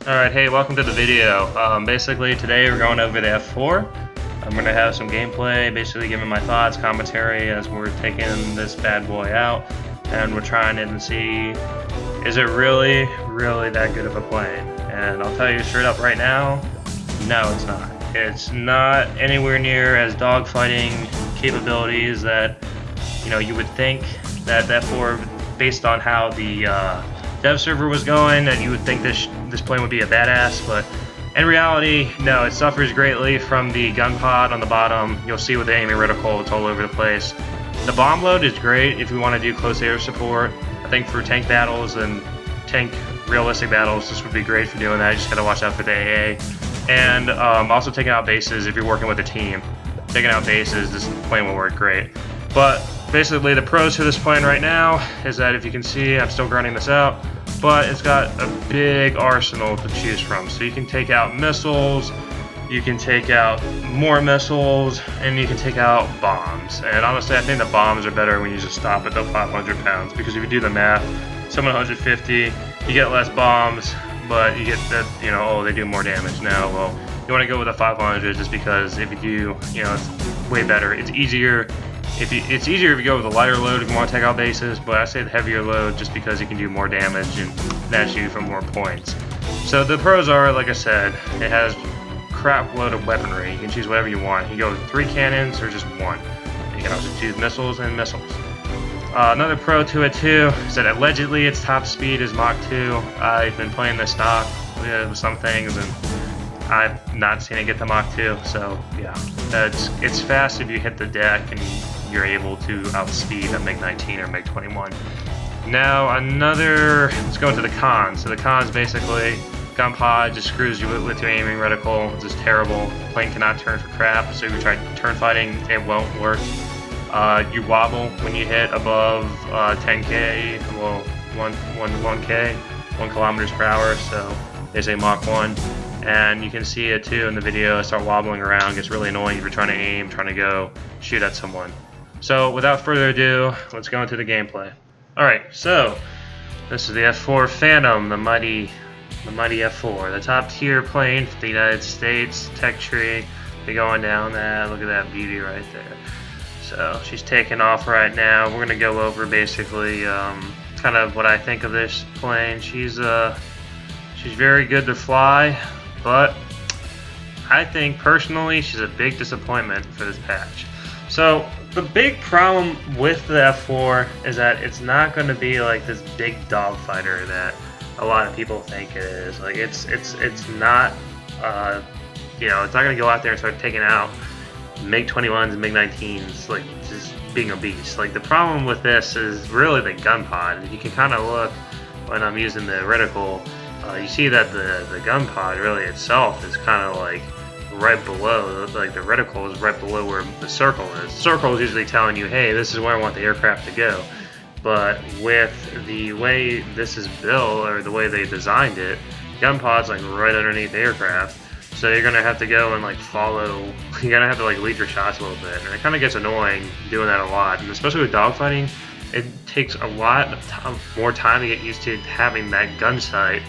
Alright, hey, welcome to the video. Basically, today we're going over the F4. I'm going to have some gameplay, basically giving my thoughts, commentary as we're taking this bad boy out. And we're trying it and see, is it really that good of a plane? And I'll tell you straight up right now, no, it's not. It's not anywhere near as dogfighting capabilities that, you would think that the F4, based on how the dev server was going, and you would think this plane would be a badass, but in reality, no, it suffers greatly from the gun pod on the bottom. You'll see with the aiming reticle, it's all over the place. The bomb load is great if we want to do close air support. I think for tank battles and tank realistic battles, this would be great for doing that. You just gotta watch out for the AA. And also taking out bases if you're working with a team. Taking out bases, this plane will work great. But basically the pros for this plane right now is that, if you can see, I'm still grinding this out, but it's got a big arsenal to choose from. So you can take out missiles, you can take out more missiles, and you can take out bombs. And honestly, I think the bombs are better when you just stop at the 500 pounds, because if you do the math, someone 150, you get less bombs, but you get that, oh, they do more damage. No, well, you want to go with the 500 just because if you do, it's way better. It's easier. It's easier if you go with a lighter load if you want to take out bases, but I say the heavier load just because you can do more damage and nets you for more points. So the pros are, like I said, it has crap load of weaponry. You can choose whatever you want. You go with 3 cannons or just 1. You can also choose missiles and missiles. Another pro to it too is that allegedly its top speed is Mach 2. I've been playing this stock with some things and I've not seen it get to Mach 2, so yeah, it's fast if you hit the deck and you're able to outspeed a MiG-19 or MiG-21. Now let's go into the cons. So the cons basically, gun pod just screws you with your aiming reticle. It's just terrible. The plane cannot turn for crap, so if you try turn fighting, it won't work. You wobble when you hit above 10k, well 1k, 1 kilometers per hour, so they say Mach 1. And you can see it too in the video. I start wobbling around, it gets really annoying if you're trying to aim, trying to go shoot at someone. So without further ado, let's go into the gameplay. Alright, so this is the F4 Phantom, the mighty F4, the top tier plane for the United States. Tech tree, they're going down that. Look at that beauty right there. So she's taking off right now. We're gonna go over basically kind of what I think of this plane. She's very good to fly, but I think personally she's a big disappointment for this patch. So the big problem with the F4 is that it's not going to be like this big dogfighter that a lot of people think it is. Like it's not, it's not going to go out there and start taking out MiG-21s and MiG-19s, like just being a beast. Like the problem with this is really the gun pod. If you can kind of look when I'm using the reticle, you see that the gun pod really itself is kind of like right below, like the reticle is right below where the circle is. The circle is usually telling you, hey, this is where I want the aircraft to go. But with the way this is built, or the way they designed it, gun pod's like right underneath the aircraft. So you're gonna have to go and like follow, you're gonna have to like lead your shots a little bit. And it kind of gets annoying doing that a lot. And especially with dogfighting, it takes a lot of more time to get used to having that gun sight.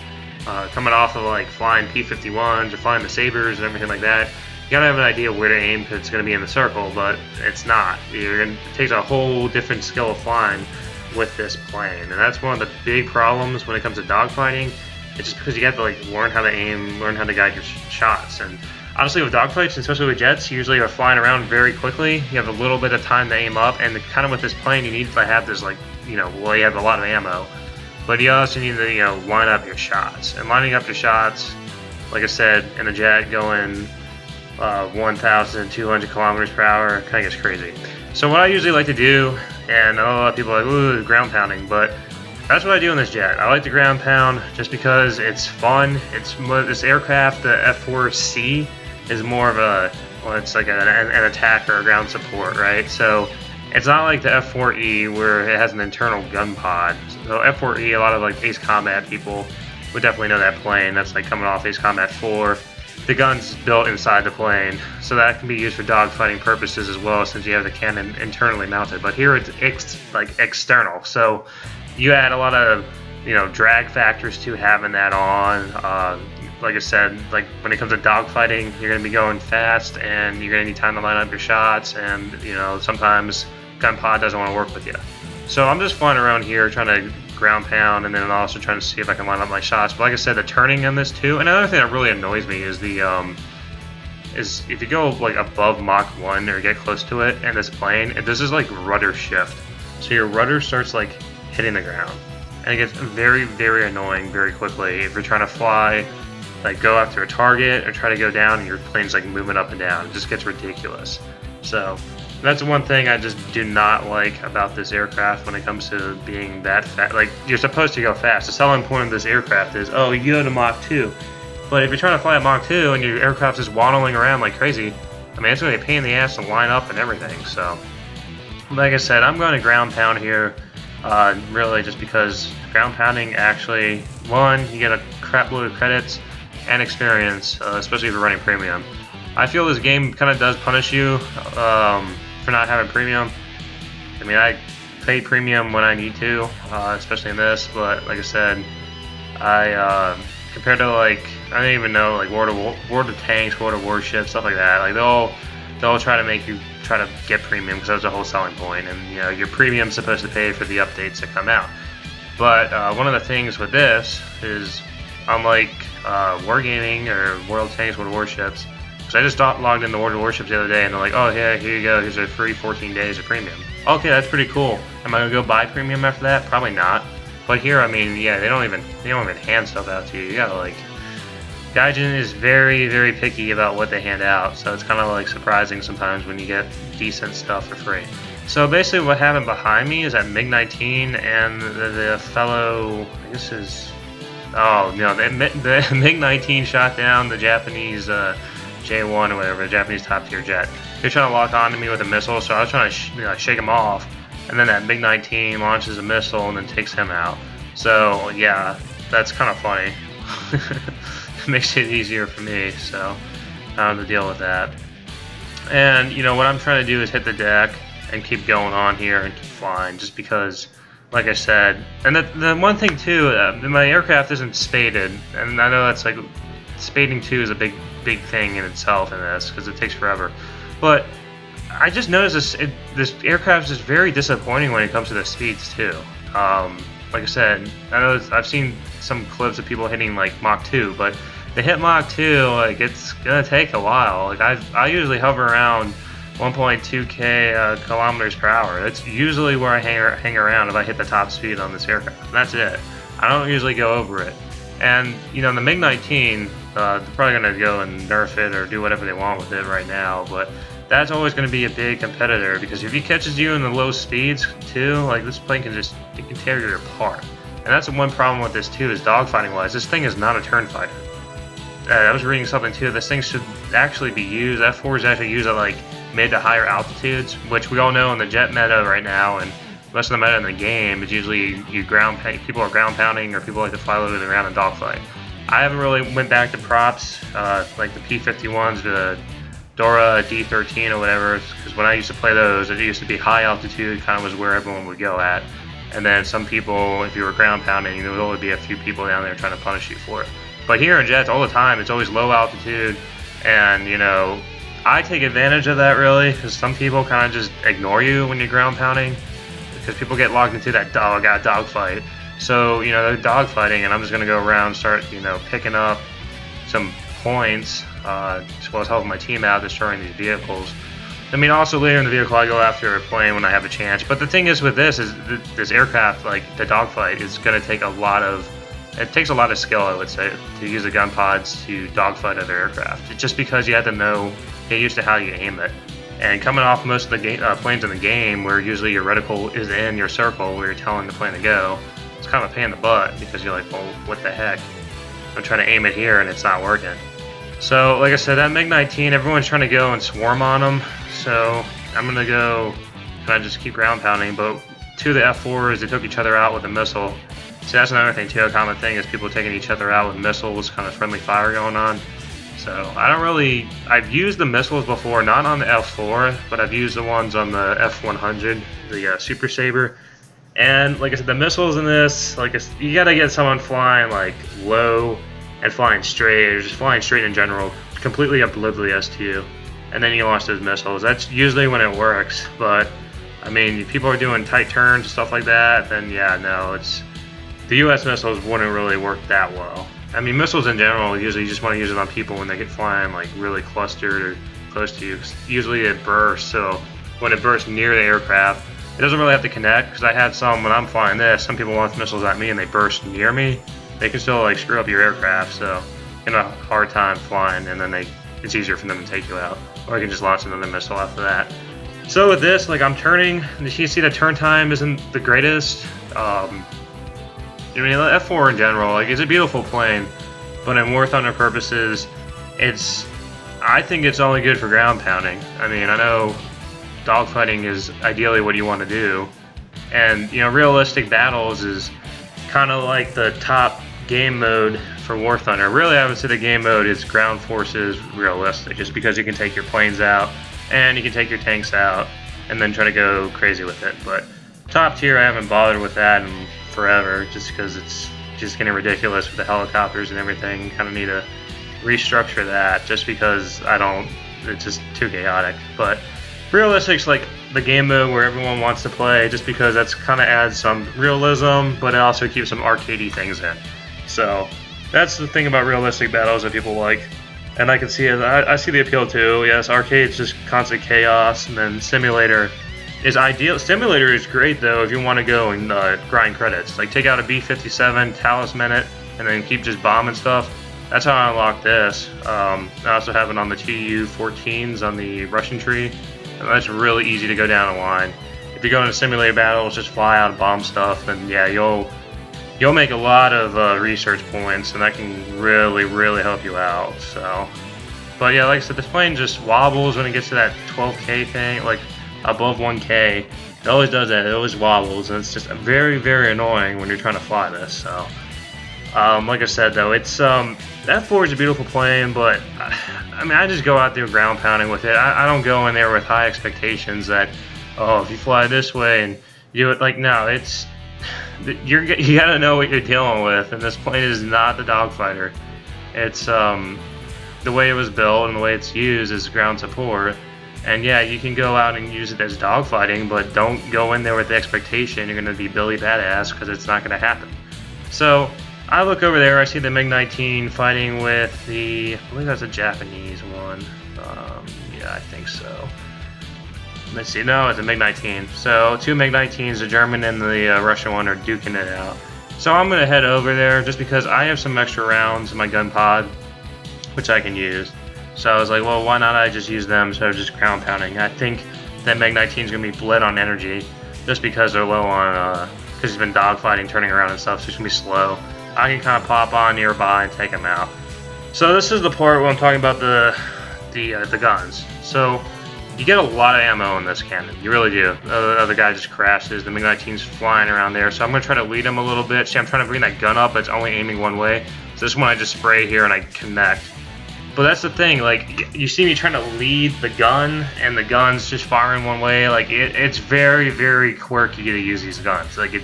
Coming off of like flying P-51s or flying the Sabres and everything like that, you gotta have an idea where to aim because it's gonna be in the circle, but it's not. It takes a whole different skill of flying with this plane, and that's one of the big problems when it comes to dogfighting. It's just because you have to like learn how to aim, learn how to guide your shots. And honestly, with dogfights, especially with jets, you usually are flying around very quickly. You have a little bit of time to aim up, and kind of with this plane, you need to have this like, you have a lot of ammo. But you also need to, line up your shots. And lining up your shots, like I said, in the jet going 1,200 kilometers per hour, kind of gets crazy. So what I usually like to do, and a lot of people are like, ooh, ground pounding, but that's what I do in this jet. I like to ground pound just because it's fun. This aircraft, the F4C, is more of it's like an attack or a ground support, right? So it's not like the F4E where it has an internal gun pod. So F4E, a lot of like Ace Combat people would definitely know that plane. That's like coming off Ace Combat 4. The gun's built inside the plane, so that can be used for dogfighting purposes as well, since you have the cannon internally mounted. But here it's external, so you add a lot of drag factors to having that on. like I said, like when it comes to dogfighting, you're going to be going fast, and you're going to need time to line up your shots, and you know sometimes gun pod doesn't want to work with you. So I'm just flying around here trying to ground pound, and then also trying to see if I can line up my shots. But like I said, the turning on this too. Another thing that really annoys me is the is if you go like above Mach 1 or get close to it in this plane, this is like rudder shift. So your rudder starts like hitting the ground, and it gets very, very annoying very quickly if you're trying to fly, like go after a target or try to go down and your plane's like moving up and down. It just gets ridiculous. So that's one thing I just do not like about this aircraft when it comes to being that fast. Like, you're supposed to go fast. The selling point of this aircraft is, oh, you go to Mach 2. But if you're trying to fly at Mach 2 and your aircraft is waddling around like crazy, I mean, it's going to be a pain in the ass to line up and everything. So, like I said, I'm going to ground pound here, really just because ground pounding actually, one, you get a crap load of credits and experience, especially if you're running premium. I feel this game kind of does punish you for not having premium. I mean, I pay premium when I need to, especially in this, but like I said, compared to like, I don't even know, like World of Tanks, World of Warships, stuff like that, like they'll try to make you try to get premium because that's the whole selling point, and you know, your premium's supposed to pay for the updates that come out. But one of the things with this is, unlike Wargaming or World of Tanks, World of Warships, because I just logged into World of Warships the other day, and they're like, oh yeah, here you go, here's a free 14 days of premium. Okay, that's pretty cool. Am I gonna go buy premium after that? Probably not. But here, I mean, yeah, they don't even hand stuff out to you. You gotta like, Gaijin is very, very picky about what they hand out, so it's kind of like surprising sometimes when you get decent stuff for free. So basically, what happened behind me is that MiG-19 and the fellow, I guess is, oh no, the MiG-19 shot down the Japanese J1 or whatever, the Japanese top tier jet. They're trying to lock onto me with a missile, so I was trying to shake him off, and then that MiG-19 launches a missile and then takes him out. So yeah, that's kind of funny. It makes it easier for me, so I don't have to deal with that. And you know what I'm trying to do is hit the deck and keep going on here and keep flying, just because, like I said, and the one thing too, my aircraft isn't spaded, and I know that's like, spading too is a big thing in itself in this because it takes forever. But I just noticed this aircraft is very disappointing when it comes to the speeds too. Like I said, I know I've seen some clips of people hitting like Mach 2, but to hit Mach 2, like it's gonna take a while. Like I usually hover around 1.2k kilometers per hour. That's usually where I hang around if I hit the top speed on this aircraft. And that's it. I don't usually go over it. And you know, the MiG-19, they're probably gonna go and nerf it or do whatever they want with it right now, but that's always going to be a big competitor, because if he catches you in the low speeds too, like this plane can tear you apart. And that's one problem with this too, is dogfighting wise, this thing is not a turn fighter. I was reading something too, this thing should actually be used, F4 is actually used at like mid to higher altitudes, which we all know in the jet meta right now, and most of the meta in the game is usually people are ground pounding, or people like to fly low to the ground and dogfight. I haven't really went back to props, like the P-51s, the Dora D13 or whatever, because when I used to play those, it used to be high altitude, kind of was where everyone would go at. And then some people, if you were ground pounding, there would only be a few people down there trying to punish you for it. But here in jets, all the time, it's always low altitude, and you know, I take advantage of that really, because some people kind of just ignore you when you're ground pounding, because people get locked into that dogfight. So you know, they're dogfighting, and I'm just gonna go around, start picking up some points, as well as helping my team out, destroying these vehicles. I mean, also later in the vehicle, I go after a plane when I have a chance. But the thing is with this is this aircraft, like the dogfight, is going to take it takes a lot of skill, I would say, to use the gun pods to dogfight other aircraft. It's just because you have to get used to how you aim it. And coming off most of the planes in the game, where usually your reticle is in your circle where you're telling the plane to go, it's kind of a pain in the butt, because you're like, well, what the heck? I'm trying to aim it here and it's not working. So, like I said, that MiG-19, everyone's trying to go and swarm on them. So, I'm going to go kind of just keep ground pounding. But two of the F4s, they took each other out with a missile. So that's another thing too, a common thing is people taking each other out with missiles, kind of friendly fire going on. So, I've used the missiles before, not on the F4, but I've used the ones on the F100, the Super Saber. And like I said, the missiles in this, you gotta get someone flying like low and flying straight, or just flying straight in general, completely oblivious to you. And then you launch those missiles. That's usually when it works, but I mean, if people are doing tight turns and stuff like that, then yeah, no, it's the U.S. missiles wouldn't really work that well. I mean, missiles in general, usually you just want to use it on people when they get flying like really clustered or close to you. Usually it bursts, so when it bursts near the aircraft, it doesn't really have to connect, because I had some when I'm flying this, some people launch missiles at me and they burst near me. They can still like screw up your aircraft, so you have a hard time flying, and then it's easier for them to take you out. Or you can just launch another missile after that. So with this, like I'm turning, you see the turn time isn't the greatest. I mean, F4 in general, like it's a beautiful plane, but in War Thunder purposes, I think it's only good for ground pounding. I mean, I know dogfighting is ideally what you want to do, and you know, realistic battles is kind of like the top game mode for War Thunder. Really, I would say the game mode is ground forces realistic, just because you can take your planes out and you can take your tanks out and then try to go crazy with it. But top tier, I haven't bothered with that in forever, just because it's just getting ridiculous with the helicopters and everything. You kind of need to restructure that, just because it's just too chaotic. But realistic's like the game mode where everyone wants to play, just because that's kind of adds some realism, but it also keeps some arcadey things in. So that's the thing about realistic battles that people like, and I can see it. I see the appeal too. Yes, arcade's just constant chaos, and then simulator is ideal. Simulator is great though if you want to go and grind credits. Like take out a B-57, talisman it, and then keep just bombing stuff. That's how I unlocked this. I also have it on the Tu-14s on the Russian tree. And that's really easy to go down a line. If you go into simulator battles, just fly out and bomb stuff, then yeah, you'll make a lot of research points, and that can really, really help you out. So, but yeah, like I said, this plane just wobbles when it gets to that 12K thing, like above 1K. It always does that. It always wobbles, and it's just very, very annoying when you're trying to fly this. So, like I said though, it's F4 is a beautiful plane, but I mean, I just go out there ground pounding with it. I don't go in there with high expectations that, oh, if you fly this way and you do it, like, no, it's you gotta know what you're dealing with, and this plane is not the dogfighter. It's the way it was built and the way it's used is ground support. And yeah, you can go out and use it as dogfighting, but don't go in there with the expectation you're going to be Billy Badass, because it's not going to happen. So I look over there, I see the MiG-19 fighting with I believe that's a Japanese one. Yeah, I think so. Let's see, no, it's a MiG-19. So two MiG-19s, the German and the Russian one, are duking it out. So I'm going to head over there just because I have some extra rounds in my gun pod, which I can use. So I was like, well, why not I just use them instead of just ground pounding? I think that MiG-19 is going to be bled on energy just because they're low on, because he's been dogfighting, turning around and stuff, so he's going to be slow. I can kind of pop on nearby and take him out. So this is the part where I'm talking about the guns. So you get a lot of ammo in this cannon. You really do. The other guy just crashes. The MiG-19's flying around there. So I'm going to try to lead him a little bit. See, I'm trying to bring that gun up, but it's only aiming one way. So this one I just spray here and I connect. But that's the thing, like, you see me trying to lead the gun, and the gun's just firing one way. Like, it's very, very quirky to use these guns. Like, you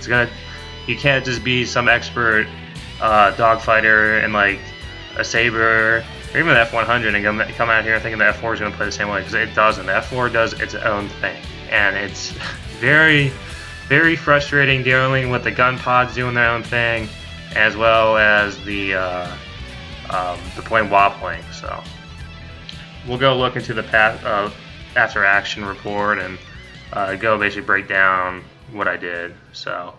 can't just be some expert dogfighter and, like, a Saber, or even the F-100 and come out here thinking the F-4 is going to play the same way, because it doesn't. The F-4 does its own thing, and it's very, very frustrating dealing with the gun pods doing their own thing, as well as the plane wobbling. So we'll go look into the after action report and go basically break down what I did. So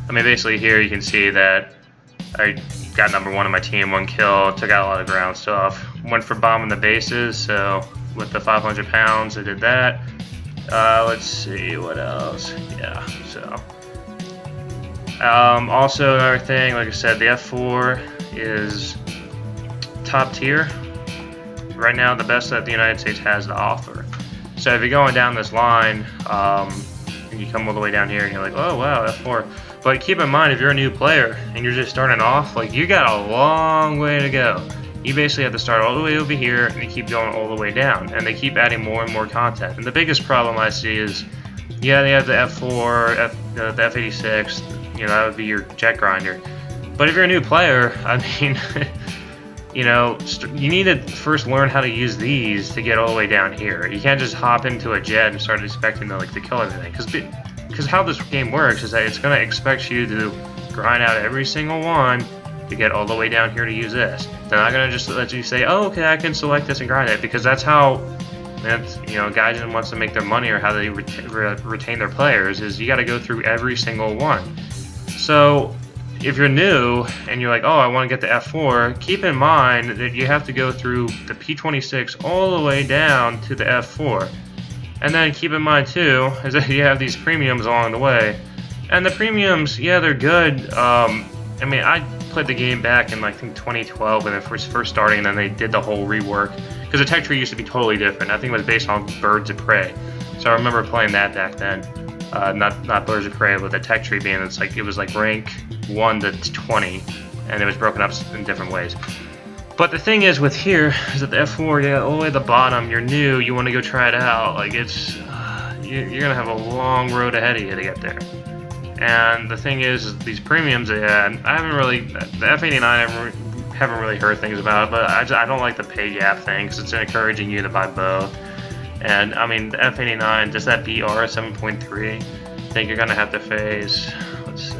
I mean, basically here you can see that I got number one on my team, 1 kill, took out a lot of ground stuff, went for bombing the bases. So with the 500 pounds I did that. Let's see what else. Yeah, so also another thing, like I said, the F4 is top tier right now, the best that the United States has to offer. So if you're going down this line, and you come all the way down here and you're like, oh wow, F4, but keep in mind, if you're a new player and you're just starting off, like, you got a long way to go. You basically have to start all the way over here and you keep going all the way down, and they keep adding more and more content. And the biggest problem I see is Yeah, they have the F4, the F86. You know, that would be your jet grinder. But if you're a new player, I mean, you know, you need to first learn how to use these to get all the way down here. You can't just hop into a jet and start expecting to kill everything. Because how this game works is that it's going to expect you to grind out every single one to get all the way down here to use this. They're not going to just let you say, oh, okay, I can select this and grind it, because that's how, you know, Gaijin wants to make their money, or how they retain their players, is you got to go through every single one. So if you're new and you're like, oh, I want to get the F4, keep in mind that you have to go through the P26 all the way down to the F4. And then keep in mind too, is that you have these premiums along the way. And the premiums, yeah, they're good. I mean, I played the game back in, I think, 2012 when it was first starting, and then they did the whole rework. Because the tech tree used to be totally different. I think it was based on Birds of Prey. So I remember playing that back then. Not Birds of Prey, but the tech tree being, it was like rank 1 to 20, and it was broken up in different ways. But the thing is with here is that the F4, yeah, all the way at the bottom, you're new, you want to go try it out. Like, it's you're gonna have a long road ahead of you to get there. And the thing is these premiums they had, I haven't really, the F89 I haven't really heard things about it, but I don't like the pay gap thing, because it's encouraging you to buy both. And I mean, the F89, just that BR 7.3, I think you're gonna have to face, let's see,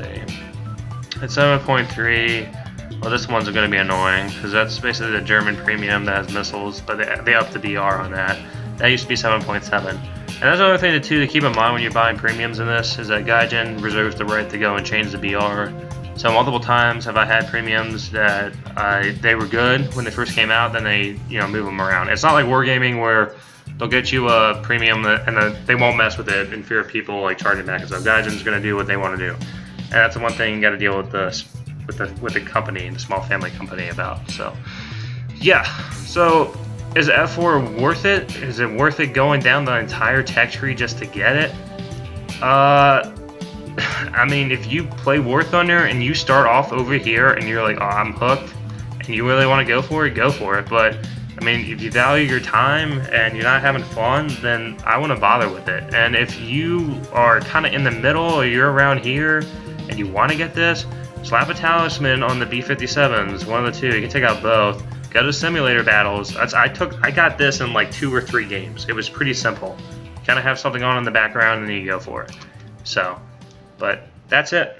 at 7.3, well, this one's gonna be annoying, because that's basically the German premium that has missiles, but they upped the BR on that. That used to be 7.7. And that's another thing to keep in mind when you're buying premiums in this, is that Gaijin reserves the right to go and change the BR. So multiple times have I had premiums that they were good when they first came out, then they move them around. It's not like Wargaming where they'll get you a premium and they won't mess with it in fear of people like charging back and stuff. Gaijin's going to do what they want to do, and that's the one thing you got to deal with with the company, the small family company about. So yeah, so is F4 worth it? Is it worth it going down the entire tech tree just to get it? I mean, if you play War Thunder and you start off over here and you're like, oh, I'm hooked, and you really want to go for it, go for it. But I mean, if you value your time and you're not having fun, then I wouldn't bother with it. And if you are kind of in the middle, or you're around here and you want to get this, slap a talisman on the B-57s, one of the two. You can take out both. Go to simulator battles. I got this in like 2 or 3 games. It was pretty simple. Kind of have something on in the background and then you go for it. So, but that's it.